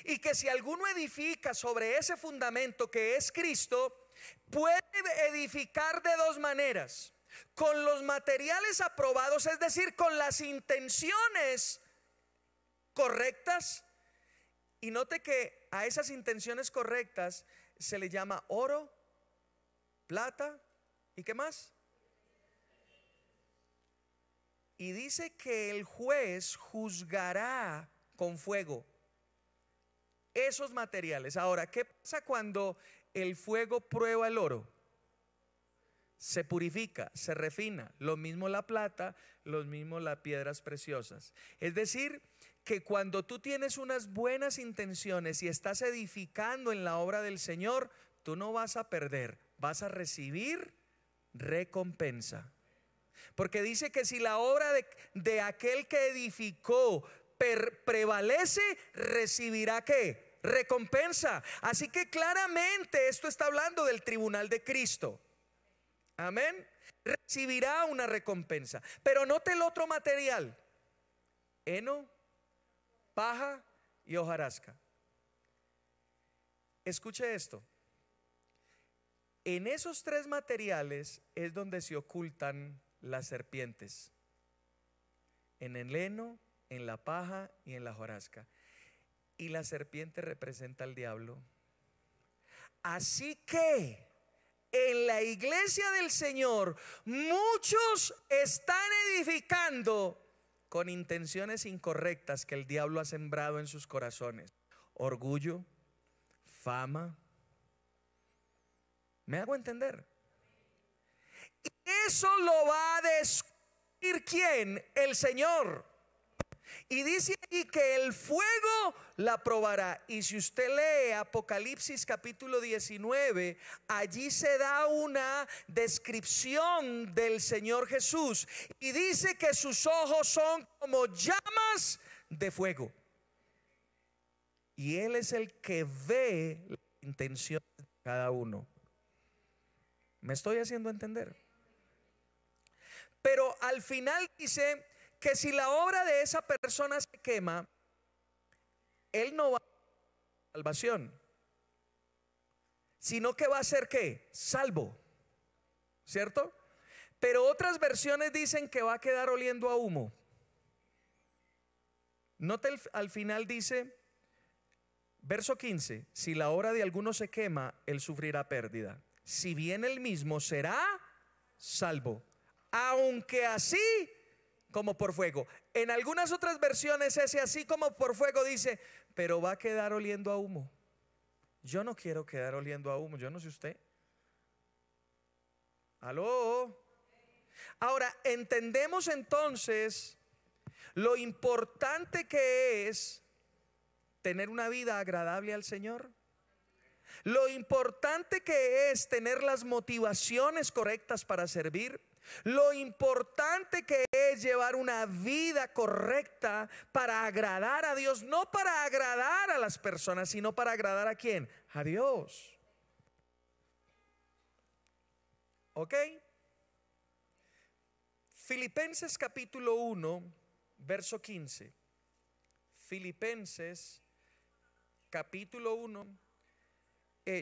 y que si alguno edifica sobre ese fundamento que es Cristo, puede edificar de dos maneras: con los materiales aprobados, es decir, con las intenciones correctas. Y note que a esas intenciones correctas se le llama oro, plata y ¿qué más? Y dice que el juez juzgará con fuego esos materiales. Ahora, ¿qué pasa cuando el fuego prueba el oro? Se purifica, se refina. Lo mismo la plata, lo mismo las piedras preciosas. Es decir, que cuando tú tienes unas buenas intenciones y estás edificando en la obra del Señor, tú no vas a perder, vas a recibir recompensa. Porque dice que si la obra de aquel que edificó prevalece, recibirá ¿qué? Recompensa. Así que claramente esto está hablando del tribunal de Cristo. Amén. Recibirá una recompensa. Pero note el otro material: heno, paja y hojarasca. Escuche esto. En esos tres materiales es donde se ocultan las serpientes: en el heno, en la paja y en la hojarasca. Y la serpiente representa al diablo. Así que en la iglesia del Señor muchos están edificando con intenciones incorrectas que el diablo ha sembrado en sus corazones: orgullo, fama. ¿Me hago entender? Y eso lo va a descubrir ¿quién? El Señor. Y dice ahí que el fuego la probará. Y si usted lee Apocalipsis capítulo 19, allí se da una descripción del Señor Jesús. Y dice que sus ojos son como llamas de fuego. Y Él es el que ve la intención de cada uno. ¿Me estoy haciendo entender? Pero al final dice que si la obra de esa persona se quema, él no va a salvación, sino que va a ser ¿qué? Salvo, ¿cierto? Pero otras versiones dicen que va a quedar oliendo a humo. Note al final dice, verso 15: si la obra de alguno se quema, él sufrirá pérdida. Si bien él mismo será salvo, aunque así como por fuego. En algunas otras versiones ese así como por fuego dice, pero va a quedar oliendo a humo. Yo no quiero quedar oliendo a humo, yo no sé usted. ¿Aló? Ahora, entendemos entonces lo importante que es tener una vida agradable al Señor. Lo importante que es tener las motivaciones correctas para servir. Lo importante que es llevar una vida correcta para agradar a Dios. No para agradar a las personas, sino para agradar ¿a quién? A Dios. ¿Ok? Filipenses capítulo 1, verso 15. Filipenses capítulo 1.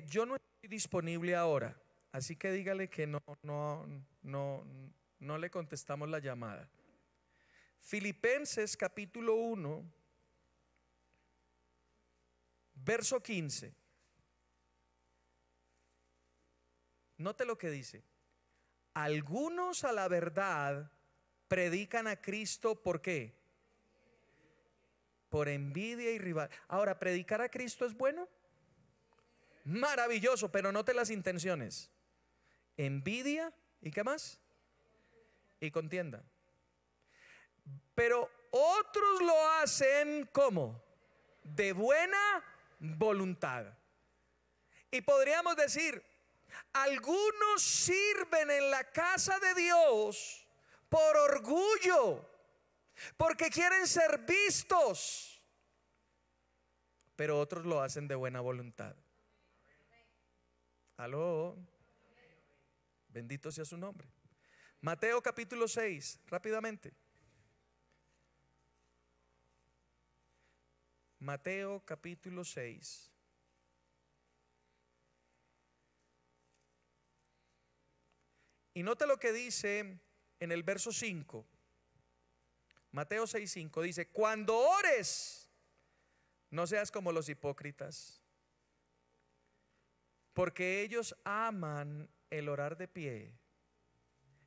Yo no estoy disponible ahora, así que dígale que no le contestamos la llamada. Filipenses capítulo 1, verso 15. Note lo que dice: algunos a la verdad predican a Cristo, ¿por qué? Por envidia y rival. Ahora, ¿predicar a Cristo es bueno? Maravilloso, pero note las intenciones: envidia y ¿qué más? Y contienda. Pero otros lo hacen ¿cómo? De buena voluntad. Y podríamos decir, algunos sirven en la casa de Dios por orgullo, porque quieren ser vistos, pero otros lo hacen de buena voluntad. Aló, bendito sea su nombre. Mateo capítulo 6, rápidamente. Mateo capítulo 6. Y note lo que dice en el verso 5. Mateo 6:5 dice: cuando ores, no seas como los hipócritas, porque ellos aman el orar de pie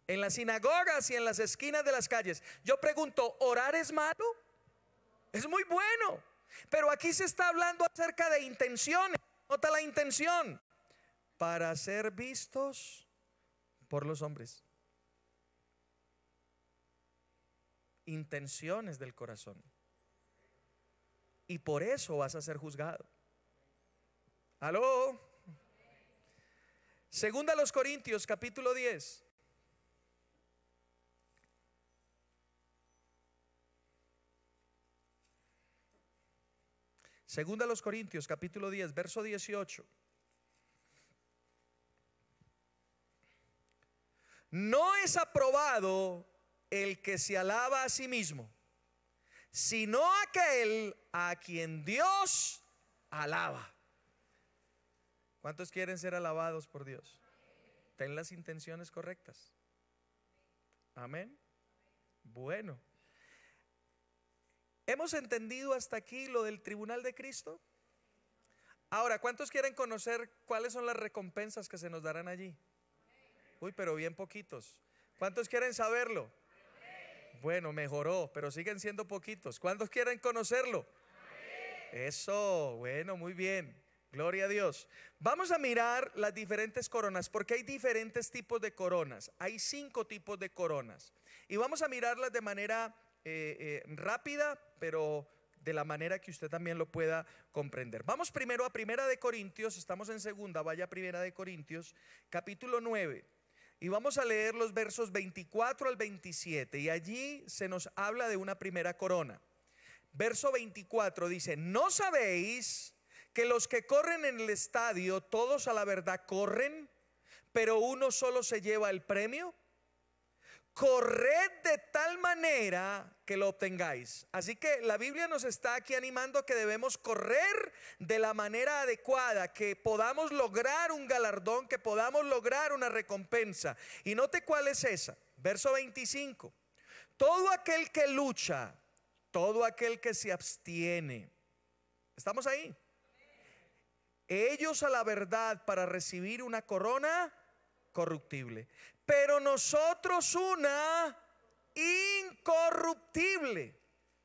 en las sinagogas y en las esquinas de las calles. Yo pregunto, ¿orar es malo? Es muy bueno, pero aquí se está hablando acerca de intenciones. Nota la intención: para ser vistos por los hombres. Intenciones del corazón. Y por eso vas a ser juzgado. ¿Aló? Segunda a los Corintios, capítulo 10. Segunda a los Corintios, capítulo 10, verso 18. No es aprobado el que se alaba a sí mismo, sino aquel a quien Dios alaba. ¿Cuántos quieren ser alabados por Dios? Ten las intenciones correctas. Amén. Bueno, ¿hemos entendido hasta aquí lo del tribunal de Cristo? Ahora, ¿cuántos quieren conocer cuáles son las recompensas que se nos darán allí? Uy, pero bien poquitos. ¿Cuántos quieren saberlo? Bueno, mejoró, pero siguen siendo poquitos. ¿Cuántos quieren conocerlo? Eso, bueno, muy bien. Gloria a Dios. Vamos a mirar las diferentes coronas, porque hay diferentes tipos de coronas. Hay 5 tipos de coronas. Y vamos a mirarlas de manera rápida, pero de la manera que usted también lo pueda comprender. Vamos primero a Primera de Corintios. Estamos en segunda, vaya a Primera de Corintios, capítulo 9. Y vamos a leer los versos 24 al 27. Y allí se nos habla de una primera corona. Verso 24 dice: ¿no sabéis que los que corren en el estadio, todos a la verdad corren, pero uno solo se lleva el premio? Corred de tal manera que lo obtengáis. Así que la Biblia nos está aquí animando que debemos correr de la manera adecuada, que podamos lograr un galardón, que podamos lograr una recompensa. Y note cuál es esa. Verso 25: todo aquel que lucha, todo aquel que se abstiene. ¿Estamos ahí? Ellos a la verdad para recibir una corona corruptible, pero nosotros una incorruptible,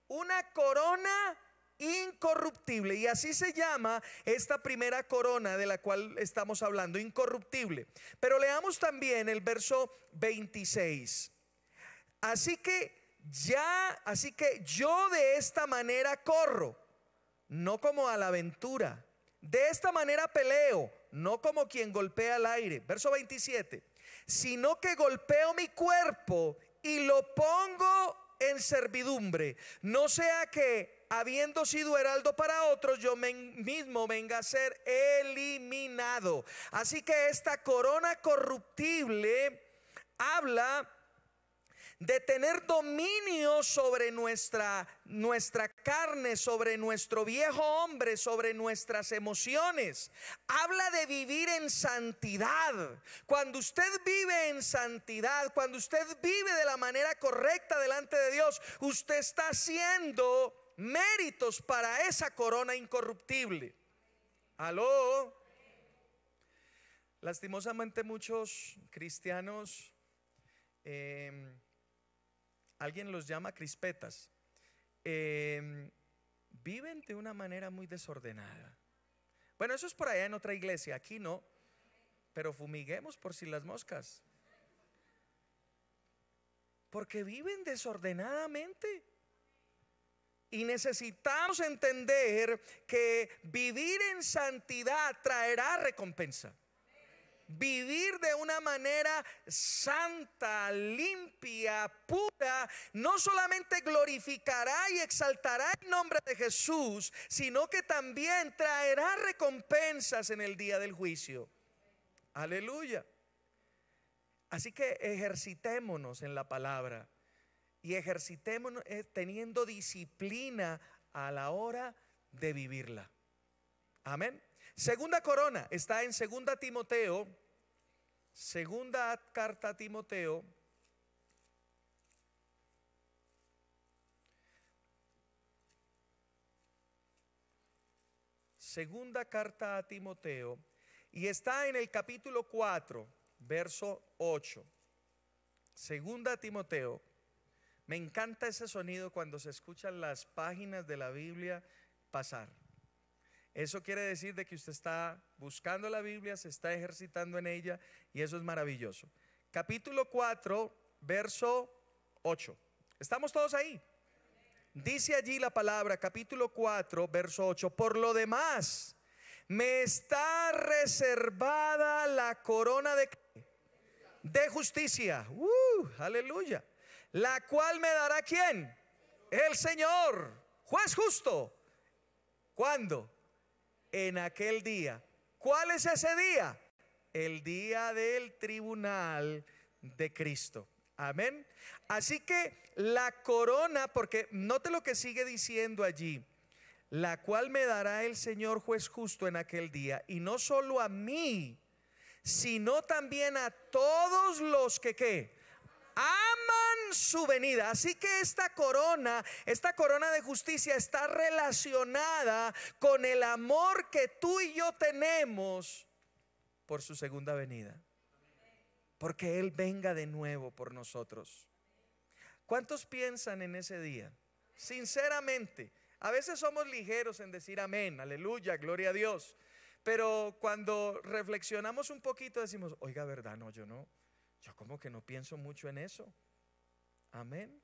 una corona incorruptible. Y así se llama esta primera corona de la cual estamos hablando, incorruptible. Pero leamos también el verso 26. Así que yo de esta manera corro, no como a la aventura. De esta manera peleo, no como quien golpea al aire. Verso 27. Sino que golpeo mi cuerpo y lo pongo en servidumbre, no sea que, habiendo sido heraldo para otros, yo mismo venga a ser eliminado. Así que esta corona corruptible habla de tener dominio sobre nuestra carne, sobre nuestro viejo hombre, sobre nuestras emociones. Habla de vivir en santidad. Cuando usted vive en santidad, cuando usted vive de la manera correcta delante de Dios, usted está haciendo méritos para esa corona incorruptible. ¿Aló? Lastimosamente muchos cristianos, alguien los llama crispetas, viven de una manera muy desordenada. Bueno, eso es por allá en otra iglesia, aquí no, pero fumiguemos por si las moscas, porque viven desordenadamente. Y necesitamos entender que vivir en santidad traerá recompensa. Vivir de una manera santa, limpia, pura, no solamente glorificará y exaltará el nombre de Jesús, sino que también traerá recompensas en el día del juicio. Aleluya. Así que ejercitémonos en la palabra y ejercitémonos teniendo disciplina a la hora de vivirla. Amén. Segunda corona está en segunda Timoteo, segunda carta a Timoteo, segunda carta a Timoteo, y está en el capítulo 4, verso 8. Segunda Timoteo. Me encanta ese sonido cuando se escuchan las páginas de la Biblia pasar. Eso quiere decir de que usted está buscando la Biblia, se está ejercitando en ella, y eso es maravilloso. Capítulo 4, verso 8. ¿Estamos todos ahí? Dice allí la palabra, capítulo 4, verso 8. Por lo demás, me está reservada la corona de justicia. Aleluya. La cual me dará ¿quién? El Señor, juez justo. ¿Cuándo? En aquel día. ¿Cuál es ese día? El día del tribunal de Cristo. Amén. Así que la corona, porque note lo que sigue diciendo allí, la cual me dará el Señor juez justo en aquel día, y no solo a mí, sino también a todos los que ¿qué? Aman su venida. Así que esta corona de justicia está relacionada con el amor que tú y yo tenemos por su segunda venida, porque Él venga de nuevo por nosotros. ¿Cuántos piensan en ese día? Sinceramente, a veces somos ligeros en decir amén, aleluya, gloria a Dios, pero cuando reflexionamos un poquito decimos, oiga, verdad, no, yo como que no pienso mucho en eso. Amén.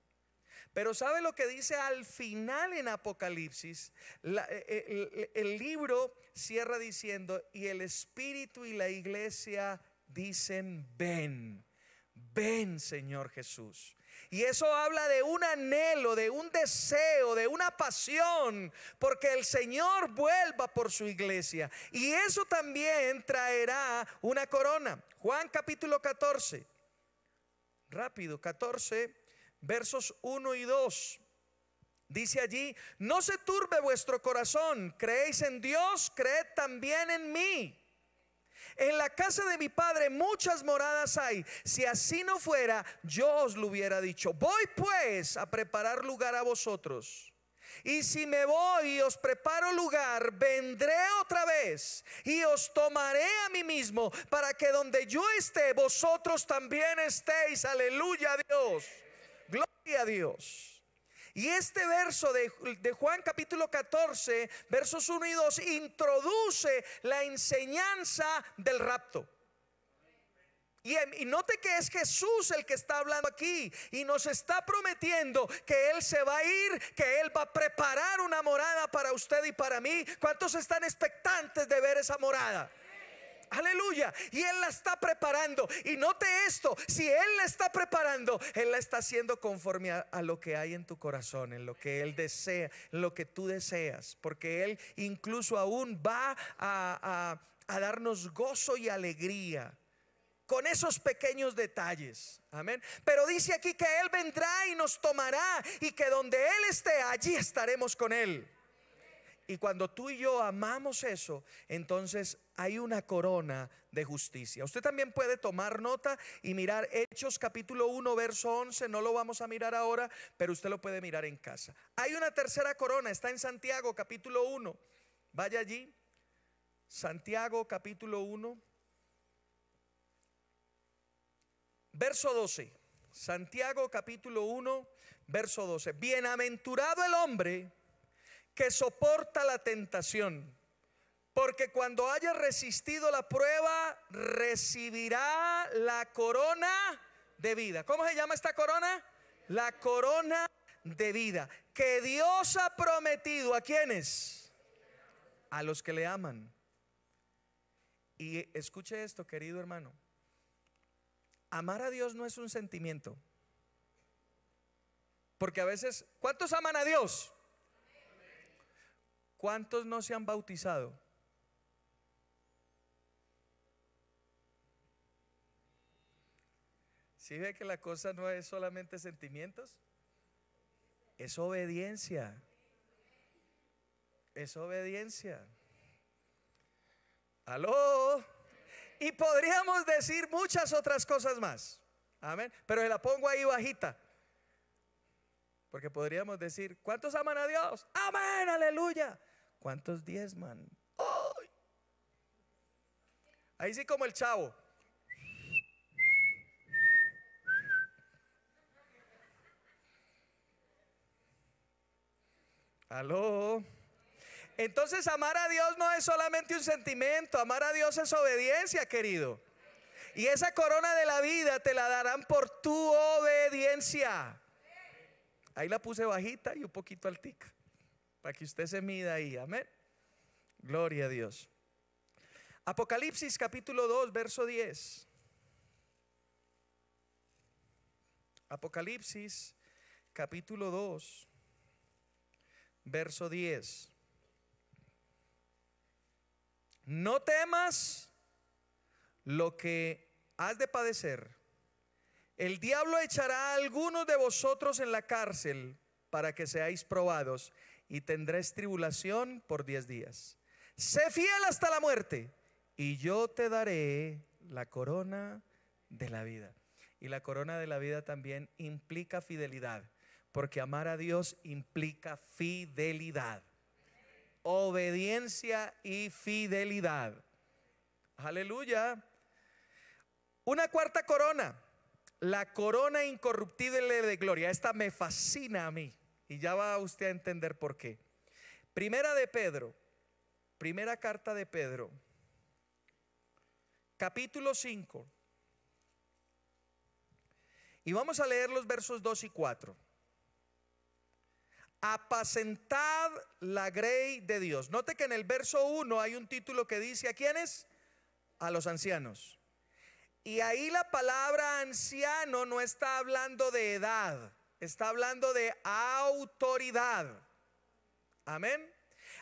Pero ¿sabe lo que dice al final en Apocalipsis? El libro cierra diciendo, y el Espíritu y la iglesia dicen, ven, ven Señor Jesús. Y eso habla de un anhelo, de un deseo, de una pasión, porque el Señor vuelva por su iglesia. Y eso también traerá una corona. Juan capítulo 14, rápido, 14, versos 1 y 2. Dice allí, no se turbe vuestro corazón, creéis en Dios, creed también en mí. En la casa de mi Padre muchas moradas hay. Si así no fuera, yo os lo hubiera dicho. Voy pues a preparar lugar a vosotros. Y si me voy y os preparo lugar, vendré otra vez y os tomaré a mí mismo, para que donde yo esté, vosotros también estéis. Aleluya a Dios. Gloria a Dios. Y este verso de Juan capítulo 14, versos 1 y 2, introduce la enseñanza del rapto. Y note que es Jesús el que está hablando aquí, y nos está prometiendo que Él se va a ir, que Él va a preparar una morada para usted y para mí. ¿Cuántos están expectantes de ver esa morada? Aleluya. Y Él la está preparando. Y note esto, si Él la está preparando, Él la está haciendo conforme a lo que hay en tu corazón, en lo que Él desea, en lo que tú deseas, porque Él incluso aún va a darnos gozo y alegría con esos pequeños detalles. Amén. Pero dice aquí que Él vendrá y nos tomará, y que donde Él esté, allí estaremos con Él. Y cuando tú y yo amamos eso, entonces hay una corona de justicia. Usted también puede tomar nota y mirar Hechos capítulo 1 verso 11. No lo vamos a mirar ahora, pero usted lo puede mirar en casa. Hay una tercera corona, está en Santiago capítulo 1. Vaya allí. Santiago capítulo 1 verso 12. Santiago capítulo 1 verso 12. Bienaventurado el hombre que soporta la tentación, porque cuando haya resistido la prueba, recibirá la corona de vida. ¿Cómo se llama esta corona? La corona de vida que Dios ha prometido. ¿A quiénes? A los que le aman. Y escuche esto, querido hermano. Amar a Dios no es un sentimiento. Porque a veces, ¿cuántos aman a Dios? ¿Cuántos no se han bautizado? ¿Sí ve que la cosa no es solamente sentimientos? Es obediencia. Es obediencia. ¿Aló? Y podríamos decir muchas otras cosas más. Amén. Pero se la pongo ahí bajita, porque podríamos decir, ¿cuántos aman a Dios? Amén, aleluya. ¿Cuántos diezman? ¡Ay! Ahí sí como el Chavo. Aló. Entonces amar a Dios no es solamente un sentimiento, amar a Dios es obediencia, querido. Y esa corona de la vida te la darán por tu obediencia. Ahí la puse bajita y un poquito altica, para que usted se mida ahí, amén. Gloria a Dios. Apocalipsis capítulo 2, verso 10. Apocalipsis capítulo 2, verso 10. No temas lo que has de padecer. El diablo echará a algunos de vosotros en la cárcel para que seáis probados, y tendréis tribulación por 10 días. Sé fiel hasta la muerte, y yo te daré la corona de la vida. Y la corona de la vida también implica fidelidad, porque amar a Dios implica fidelidad, obediencia y fidelidad. Aleluya. Una cuarta corona, la corona incorruptible de gloria. Esta me fascina a mí, y ya va usted a entender por qué. Primera carta de Pedro, capítulo 5. Y vamos a leer los versos 2 y 4. Apacentad la grey de Dios. Note que en el verso 1 hay un título que dice ¿a quiénes? A los ancianos. Y ahí la palabra anciano no está hablando de edad, está hablando de autoridad. Amén.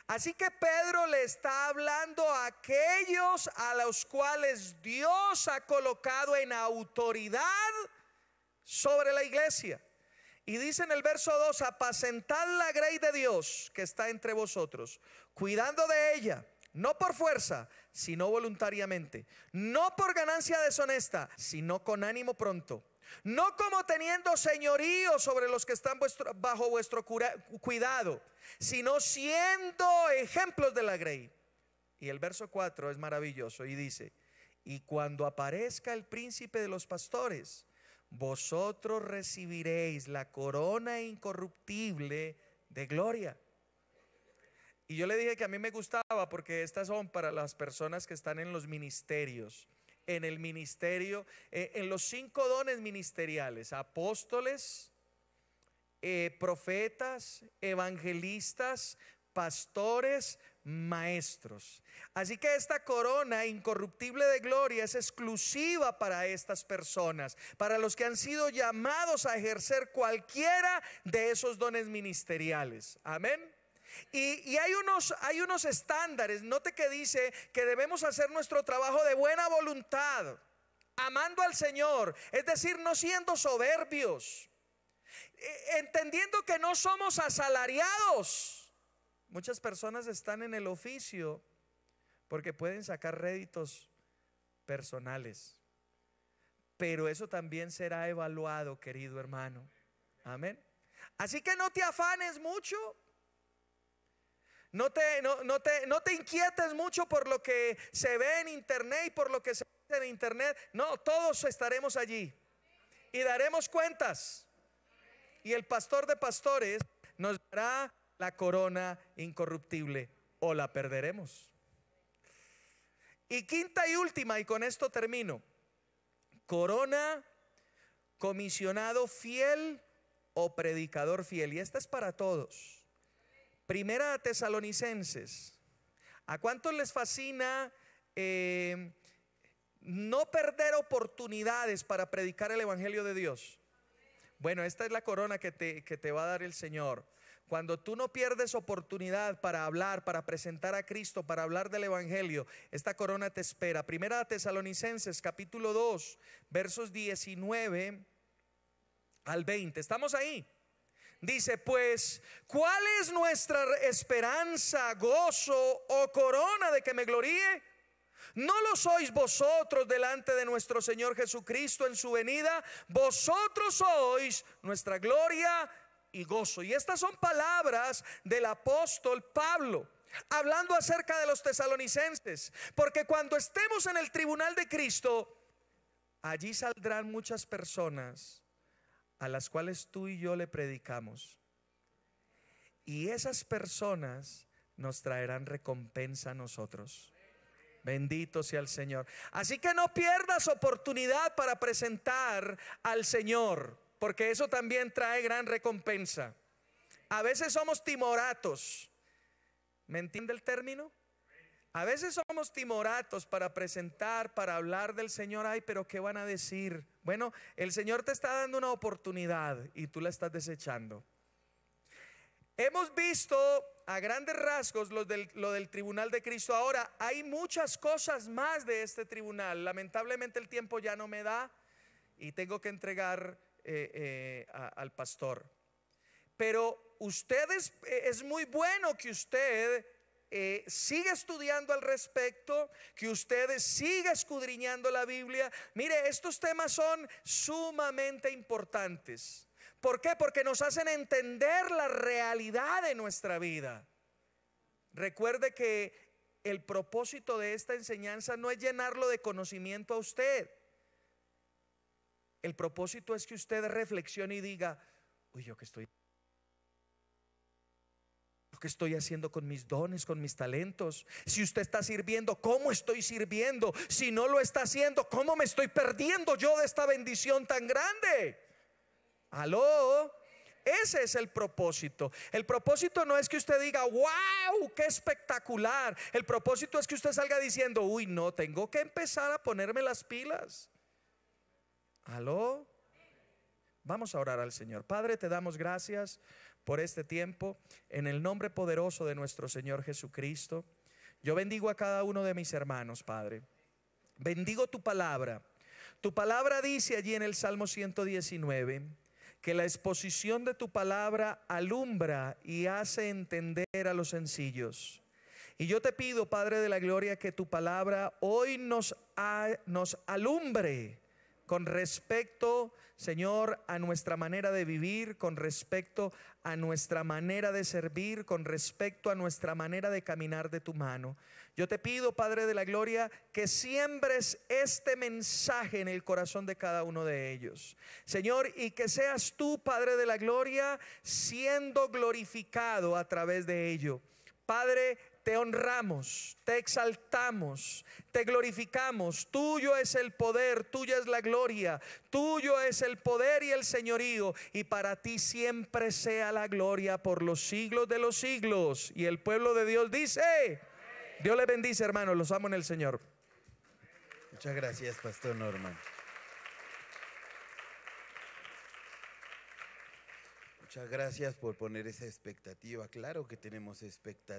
Así que Pedro le está hablando a aquellos a los cuales Dios ha colocado en autoridad sobre la iglesia. Y dice en el verso 2: apacentad la grey de Dios que está entre vosotros, cuidando de ella, no por fuerza, sino voluntariamente, no por ganancia deshonesta, sino con ánimo pronto, no como teniendo señorío sobre los que están bajo vuestro cuidado, sino siendo ejemplos de la grey. Y el verso 4 es maravilloso y dice: y cuando aparezca el príncipe de los pastores, vosotros recibiréis la corona incorruptible de gloria. Y yo le dije que a mí me gustaba porque estas son para las personas que están en los ministerios, en el ministerio, en los 5 dones ministeriales: apóstoles, profetas, evangelistas, pastores, maestros. Así que esta corona incorruptible de gloria es exclusiva para estas personas, para los que han sido llamados a ejercer cualquiera de esos dones ministeriales. Amén. Y hay unos estándares. Note que dice que debemos hacer nuestro trabajo de buena voluntad, amando al Señor, es decir, no siendo soberbios, entendiendo que no somos asalariados. Muchas personas están en el oficio porque pueden sacar réditos personales, pero eso también será evaluado, querido hermano. Amén. Así que no te afanes mucho. No te inquietes mucho por lo que se ve en internet y por lo que se ve en internet. No, todos estaremos allí y daremos cuentas. Y el pastor de pastores nos dará la corona incorruptible, o la perderemos. Y quinta y última, y con esto termino: corona, comisionado fiel o predicador fiel. Y esta es para todos. Primera a Tesalonicenses. ¿A cuántos les fascina no perder oportunidades para predicar el evangelio de Dios? Bueno, esta es la corona que te va a dar el Señor. Cuando tú no pierdes oportunidad para hablar, para presentar a Cristo, para hablar del evangelio, esta corona te espera. Primera a Tesalonicenses capítulo 2, versos 19 al 20. ¿Estamos ahí? Dice: pues, ¿cuál es nuestra esperanza, gozo o corona de que me gloríe? ¿No lo sois vosotros delante de nuestro Señor Jesucristo en su venida? Vosotros sois nuestra gloria y gozo. Y estas son palabras del apóstol Pablo. hablando acerca de los tesalonicenses, porque cuando estemos en el tribunal de Cristo, allí saldrán muchas personas a las cuales tú y yo le predicamos, y esas personas nos traerán recompensa a nosotros. Bendito sea el Señor. Así que no pierdas oportunidad para presentar al Señor, porque eso también trae gran recompensa. A veces somos timoratos. ¿Me entiende el término? A veces somos timoratos para presentar, para hablar del Señor. Ay, pero ¿qué van a decir? Bueno, el Señor te está dando una oportunidad y tú la estás desechando. Hemos visto a grandes rasgos lo del tribunal de Cristo. Ahora, hay muchas cosas más de este tribunal. Lamentablemente el tiempo ya no me da y tengo que entregar al pastor. Pero ustedes, es muy bueno que usted siga estudiando al respecto, que usted siga escudriñando la Biblia. Mire, estos temas son sumamente importantes. ¿Por qué? Porque nos hacen entender la realidad de nuestra vida. Recuerde que el propósito de esta enseñanza no es llenarlo de conocimiento a usted. El propósito es que usted reflexione y diga: uy, ¿yo qué estoy haciendo con mis dones, con mis talentos? Si usted está sirviendo, ¿cómo estoy sirviendo? Si no lo está haciendo, ¿cómo me estoy perdiendo yo de esta bendición tan grande? ¿Aló? Ese es el propósito. El propósito no es que usted diga: wow, qué espectacular. El propósito es que usted salga diciendo: uy, no, tengo que empezar a ponerme las pilas. ¿Aló? Vamos a orar al Señor. Padre, te damos gracias por este tiempo. En el nombre poderoso de nuestro Señor Jesucristo, yo bendigo a cada uno de mis hermanos, Padre. Bendigo tu palabra. Tu palabra dice allí en el Salmo 119 que la exposición de tu palabra alumbra y hace entender a los sencillos. Y yo te pido, Padre de la gloria, que tu palabra hoy nos alumbre con respecto, Señor, a nuestra manera de vivir, con respecto a nuestra manera de servir, con respecto a nuestra manera de caminar de tu mano. Yo te pido, Padre de la gloria, que siembres este mensaje en el corazón de cada uno de ellos, Señor, y que seas tú, Padre de la gloria, siendo glorificado a través de ello. Padre, te honramos, te exaltamos, te glorificamos. Tuyo es el poder, tuya es la gloria, tuyo es el poder y el señorío, y para ti siempre sea la gloria por los siglos de los siglos. Y el pueblo de Dios dice: Dios les bendice, hermanos, los amo en el Señor. Muchas gracias, Pastor Norman. Muchas gracias por poner esa expectativa. Claro que tenemos expectativa.